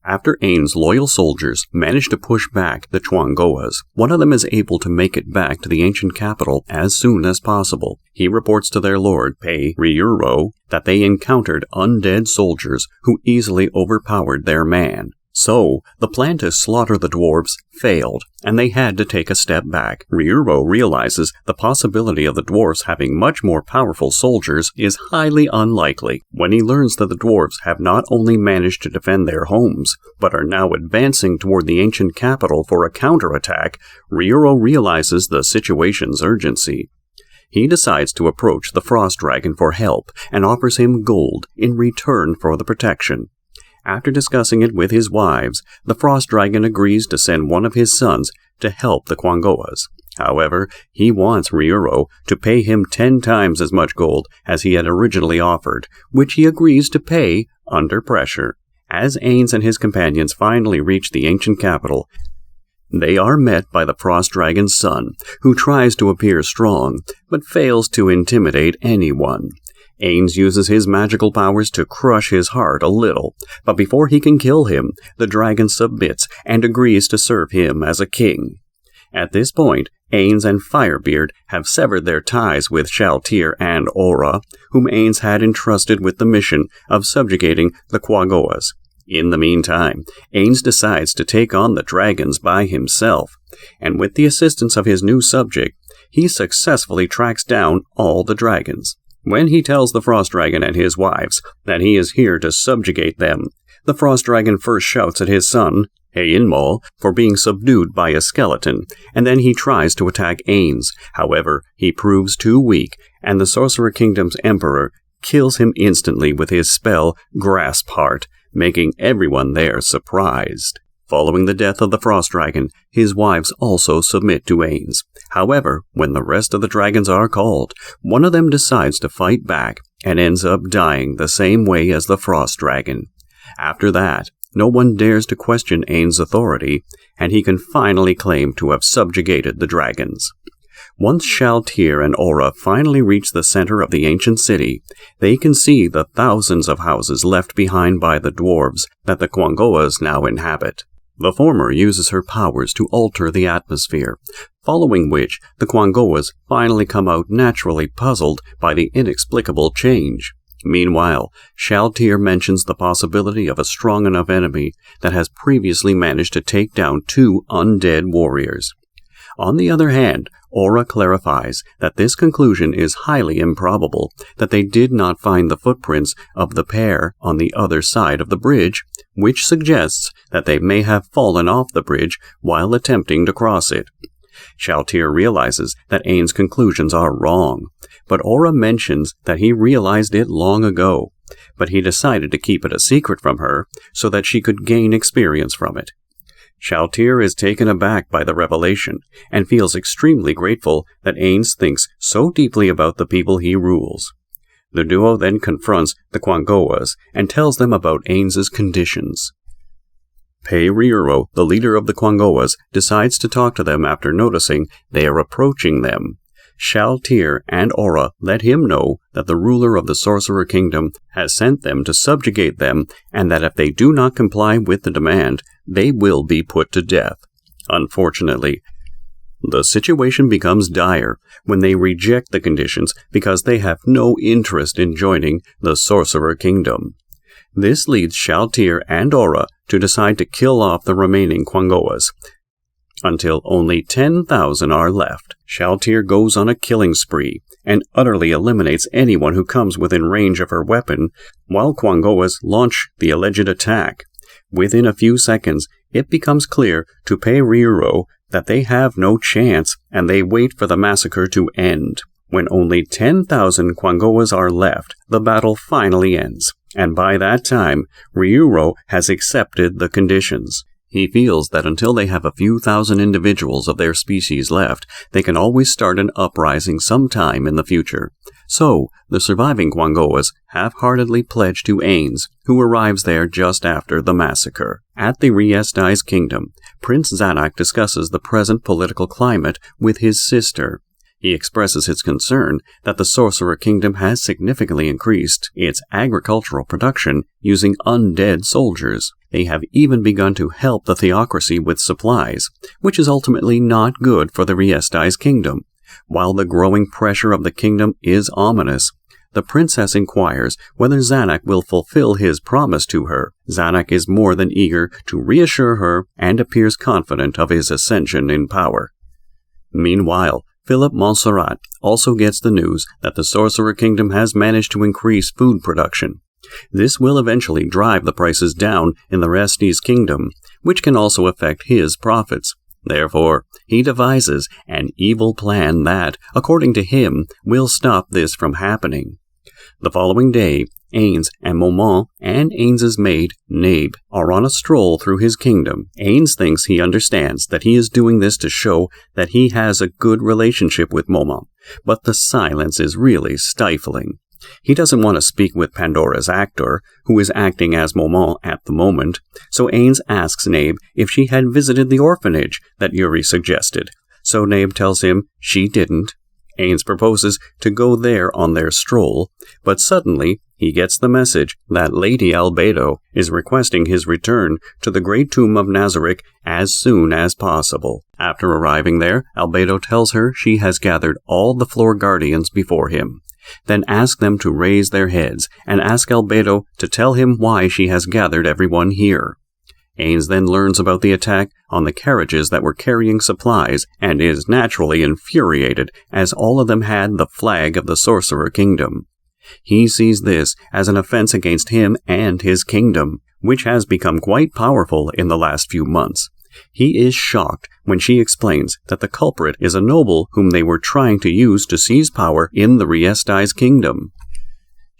After Ain's loyal soldiers manage to push back the Chwangoas, one of them is able to make it back to the ancient capital as soon as possible. He reports to their lord, Ryuro, that they encountered undead soldiers who easily overpowered their man. So, the plan to slaughter the dwarves failed, and they had to take a step back. Ryuro realizes the possibility of the dwarves having much more powerful soldiers is highly unlikely. When he learns that the dwarves have not only managed to defend their homes, but are now advancing toward the ancient capital for a counterattack, Ryuro realizes the situation's urgency. He decides to approach the Frost Dragon for help and offers him gold in return for the protection. After discussing it with his wives, the Frost Dragon agrees to send one of his sons to help the Chwangoas. However, he wants Ryuro to pay him 10 times as much gold as he had originally offered, which he agrees to pay under pressure. As Ains and his companions finally reach the ancient capital, they are met by the Frost Dragon's son, who tries to appear strong, but fails to intimidate anyone. Ains uses his magical powers to crush his heart a little, but before he can kill him, the dragon submits and agrees to serve him as a king. At this point, Ains and Firebeard have severed their ties with Shaltir and Aura, whom Ains had entrusted with the mission of subjugating the Chwangoas. In the meantime, Ains decides to take on the dragons by himself, and with the assistance of his new subject, he successfully tracks down all the dragons. When he tells the Frost Dragon and his wives that he is here to subjugate them, the Frost Dragon first shouts at his son, Heinmal, for being subdued by a skeleton, and then he tries to attack Ains. However, he proves too weak, and the Sorcerer Kingdom's Emperor kills him instantly with his spell, Grasp Heart, making everyone there surprised. Following the death of the Frost Dragon, his wives also submit to Ains. However, when the rest of the dragons are called, one of them decides to fight back and ends up dying the same way as the Frost Dragon. After that, no one dares to question Ains' authority, and he can finally claim to have subjugated the dragons. Once Shaltir and Aura finally reach the center of the ancient city, they can see the thousands of houses left behind by the dwarves that the Chwangoas now inhabit. The former uses her powers to alter the atmosphere, following which the Chwangoas finally come out naturally puzzled by the inexplicable change. Meanwhile, Shaltir mentions the possibility of a strong enough enemy that has previously managed to take down 2 undead warriors. On the other hand, Aura clarifies that this conclusion is highly improbable, that they did not find the footprints of the pair on the other side of the bridge, which suggests that they may have fallen off the bridge while attempting to cross it. Shaltir realizes that Ain's conclusions are wrong, but Aura mentions that he realized it long ago, but he decided to keep it a secret from her so that she could gain experience from it. Shaltir is taken aback by the revelation and feels extremely grateful that Ains thinks so deeply about the people he rules. The duo then confronts the Chwangoas and tells them about Ains' conditions. Ryuro, the leader of the Chwangoas, decides to talk to them after noticing they are approaching them. Shaltir and Aura let him know that the ruler of the Sorcerer Kingdom has sent them to subjugate them, and that if they do not comply with the demand, they will be put to death. Unfortunately, the situation becomes dire when they reject the conditions because they have no interest in joining the Sorcerer Kingdom. This leads Shaltir and Aura to decide to kill off the remaining Chwangoas, until only 10,000 are left. Shaltir goes on a killing spree and utterly eliminates anyone who comes within range of her weapon, while Chwangoas launch the alleged attack. Within a few seconds, it becomes clear to Ryuro that they have no chance, and they wait for the massacre to end. When only 10,000 Chwangoas are left, the battle finally ends, and by that time, Ryuro has accepted the conditions. He feels that until they have a few thousand individuals of their species left, they can always start an uprising sometime in the future. So, the surviving Chwangoas half-heartedly pledge to Ains, who arrives there just after the massacre. At the Riesti's kingdom, Prince Zanak discusses the present political climate with his sister. He expresses his concern that the Sorcerer Kingdom has significantly increased its agricultural production using undead soldiers. They have even begun to help the theocracy with supplies, which is ultimately not good for the Riesti's kingdom. While the growing pressure of the kingdom is ominous, the princess inquires whether Zanuck will fulfill his promise to her. Zanuck is more than eager to reassure her and appears confident of his ascension in power. Meanwhile, Philip Montserrat also gets the news that the Sorcerer Kingdom has managed to increase food production. This will eventually drive the prices down in the Riesti's kingdom, which can also affect his profits. Therefore, he devises an evil plan that, according to him, will stop this from happening. The following day, Ains and Momon and Ains's maid, Nabe, are on a stroll through his kingdom. Ains thinks he understands that he is doing this to show that he has a good relationship with Momon, but the silence is really stifling. He doesn't want to speak with Pandora's actor, who is acting as Momon at the moment, so Ains asks Nabe if she had visited the orphanage that Yuri suggested. So Nabe tells him she didn't. Ains proposes to go there on their stroll, but suddenly he gets the message that Lady Albedo is requesting his return to the Great Tomb of Nazarick as soon as possible. After arriving there, Albedo tells her she has gathered all the floor guardians before him. Then ask them to raise their heads, and ask Albedo to tell him why she has gathered everyone here. Ains then learns about the attack on the carriages that were carrying supplies, and is naturally infuriated, as all of them had the flag of the Sorcerer Kingdom. He sees this as an offense against him and his kingdom, which has become quite powerful in the last few months. He is shocked when she explains that the culprit is a noble whom they were trying to use to seize power in the Riesti's kingdom.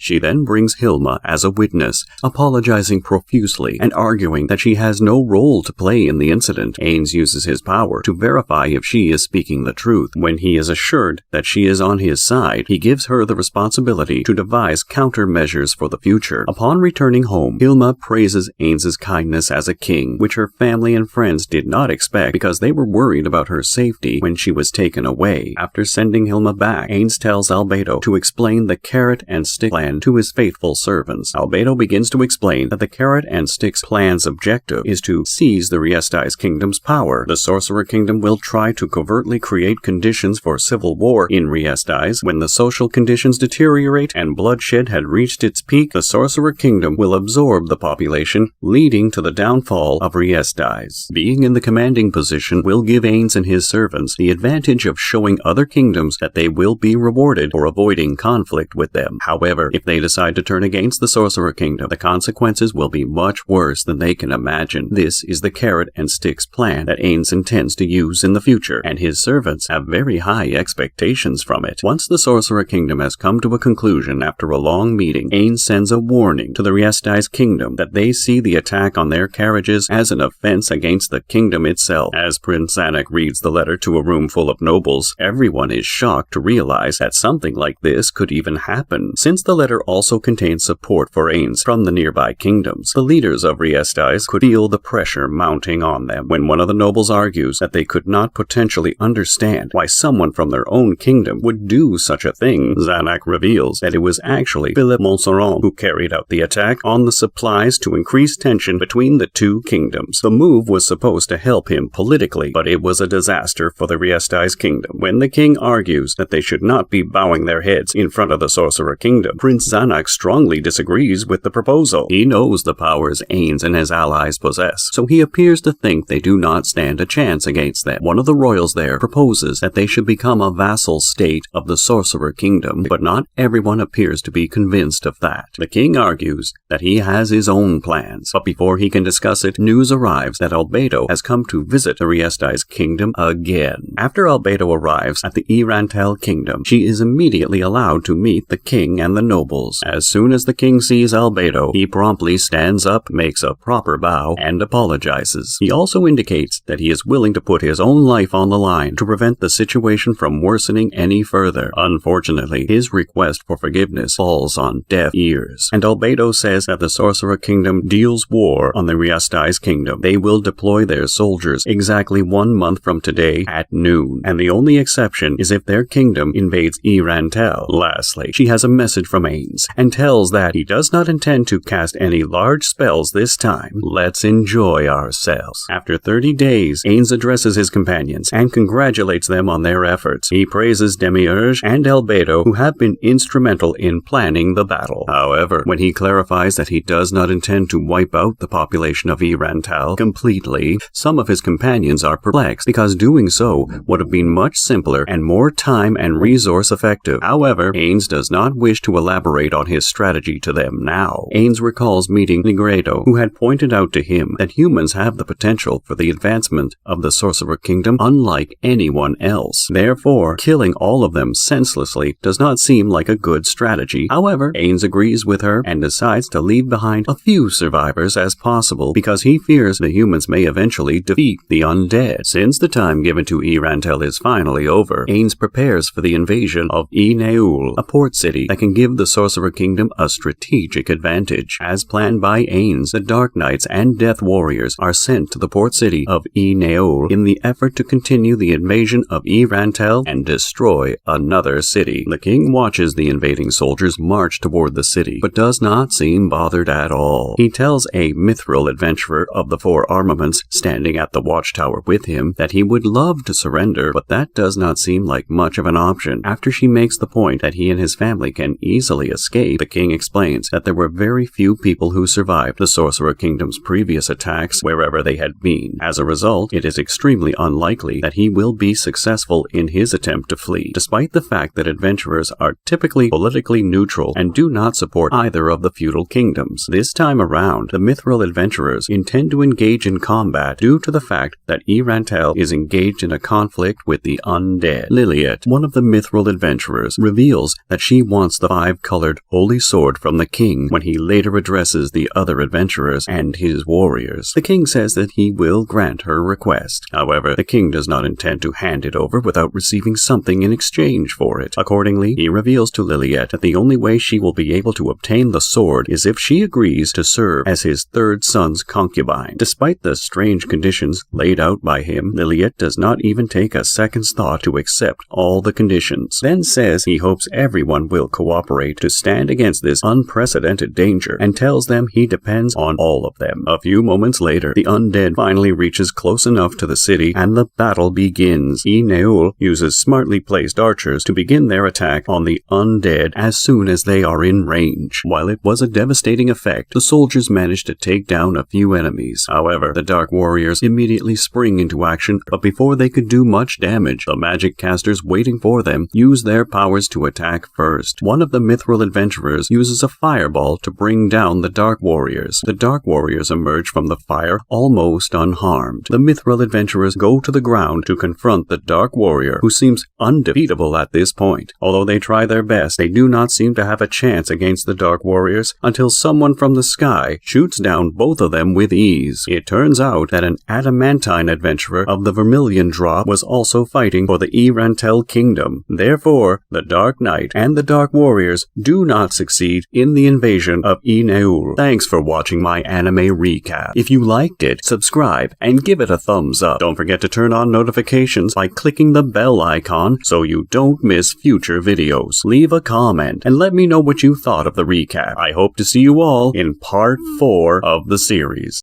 She then brings Hilma as a witness, apologizing profusely and arguing that she has no role to play in the incident. Ains uses his power to verify if she is speaking the truth. When he is assured that she is on his side, he gives her the responsibility to devise countermeasures for the future. Upon returning home, Hilma praises Ains's kindness as a king, which her family and friends did not expect because they were worried about her safety when she was taken away. After sending Hilma back, Ains tells Albedo to explain the carrot and stick plan to his faithful servants. Albedo begins to explain that the carrot and stick's plan's objective is to seize the Riesti's kingdom's power. The Sorcerer Kingdom will try to covertly create conditions for civil war in Riesti's. When the social conditions deteriorate and bloodshed had reached its peak, the Sorcerer Kingdom will absorb the population, leading to the downfall of Riesti's. Being in the commanding position will give Ains and his servants the advantage of showing other kingdoms that they will be rewarded for avoiding conflict with them. However, if they decide to turn against the Sorcerer Kingdom, the consequences will be much worse than they can imagine. This is the carrot and sticks plan that Ains intends to use in the future, and his servants have very high expectations from it. Once the Sorcerer Kingdom has come to a conclusion after a long meeting, Ains sends a warning to the Riesti's kingdom that they see the attack on their carriages as an offense against the kingdom itself. As Prince Zanuck reads the letter to a room full of nobles, everyone is shocked to realize that something like this could even happen. Since the letter also contains support for Ains from the nearby kingdoms, the leaders of Riesti's could feel the pressure mounting on them. When one of the nobles argues that they could not potentially understand why someone from their own kingdom would do such a thing, Zanuck reveals that it was actually Philip Montserrat who carried out the attack on the supplies to increase tension between the two kingdoms. The move was supposed to help him politically, but it was a disaster for the Riesti's kingdom. When the king argues that they should not be bowing their heads in front of the Sorcerer Kingdom, Prince Zanuck strongly disagrees with the proposal. He knows the powers Ains and his allies possess, so he appears to think they do not stand a chance against them. One of the royals there proposes that they should become a vassal state of the Sorcerer Kingdom, but not everyone appears to be convinced of that. The king argues that he has his own plans, but before he can discuss it, news arrives that Albedo has come to visit the Riesti's kingdom again. After Albedo arrives at the Irantel kingdom, she is immediately allowed to meet the king and the nobles. As soon as the king sees Albedo, he promptly stands up, makes a proper bow, and apologizes. He also indicates that he is willing to put his own life on the line to prevent the situation from worsening any further. Unfortunately, his request for forgiveness falls on deaf ears, and Albedo says that the Sorcerer Kingdom deals war on the Riesti's kingdom. They will deploy their soldiers exactly 1 month from today at noon, and the only exception is if their kingdom invades Irantel. Lastly, she has a message from Ains, and tells that he does not intend to cast any large spells this time. Let's enjoy ourselves. After 30 days, Ains addresses his companions and congratulates them on their efforts. He praises Demiurge and Albedo, who have been instrumental in planning the battle. However, when he clarifies that he does not intend to wipe out the population of Irantal completely, some of his companions are perplexed because doing so would have been much simpler and more time and resource effective. However, Ains does not wish to elaborate on his strategy to them now. Ains recalls meeting Negredo, who had pointed out to him that humans have the potential for the advancement of the Sorcerer Kingdom unlike anyone else. Therefore, killing all of them senselessly does not seem like a good strategy. However, Ains agrees with her and decides to leave behind a few survivors as possible because he fears the humans may eventually defeat the undead. Since the time given to Irantel is finally over, Ains prepares for the invasion of Neul, a port city that can give the Sorcerer Kingdom a strategic advantage. As planned by Ains, the Dark Knights and Death Warriors are sent to the port city of Neul in the effort to continue the invasion of Irantel and destroy another city. The king watches the invading soldiers march toward the city, but does not seem bothered at all. He tells a mithril adventurer of the 4 armaments standing at the watchtower with him that he would love to surrender, but that does not seem like much of an option. After she makes the point that he and his family can easily escape, the king explains that there were very few people who survived the Sorcerer Kingdom's previous attacks wherever they had been. As a result, it is extremely unlikely that he will be successful in his attempt to flee, despite the fact that adventurers are typically politically neutral and do not support either of the feudal kingdoms. This time around, the mithril adventurers intend to engage in combat due to the fact that Irantel is engaged in a conflict with the undead. Liliet, one of the mithril adventurers, reveals that she wants the 5-colored holy sword from the king when he later addresses the other adventurers and his warriors. The king says that he will grant her request. However, the king does not intend to hand it over without receiving something in exchange for it. Accordingly, he reveals to Liliet that the only way she will be able to obtain the sword is if she agrees to serve as his 3rd son's concubine. Despite the strange conditions laid out by him, Liliet does not even take a second's thought to accept all the conditions, then says he hopes everyone will cooperate to stand against this unprecedented danger, and tells them he depends on all of them. A few moments later, the undead finally reaches close enough to the city, and the battle begins. Neul uses smartly placed archers to begin their attack on the undead as soon as they are in range. While it was a devastating effect, the soldiers managed to take down a few enemies. However, the Dark Warriors immediately spring into action, but before they could do much damage, the magic casters waiting for them use their powers to attack first. One of the mithril adventurers uses a fireball to bring down the Dark Warriors. The Dark Warriors emerge from the fire almost unharmed. The mithril adventurers go to the ground to confront the Dark Warrior, who seems undefeatable at this point. Although they try their best, they do not seem to have a chance against the Dark Warriors until someone from the sky shoots down both of them with ease. It turns out that an adamantine adventurer of the Vermilion drop was also fighting for the Irantel Kingdom. Therefore, the Dark Knight and the Dark Warriors do not succeed in the invasion of Neul. Thanks for watching my anime recap. If you liked it, subscribe and give it a thumbs up. Don't forget to turn on notifications by clicking the bell icon so you don't miss future videos. Leave a comment and let me know what you thought of the recap. I hope to see you all in part 4 of the series.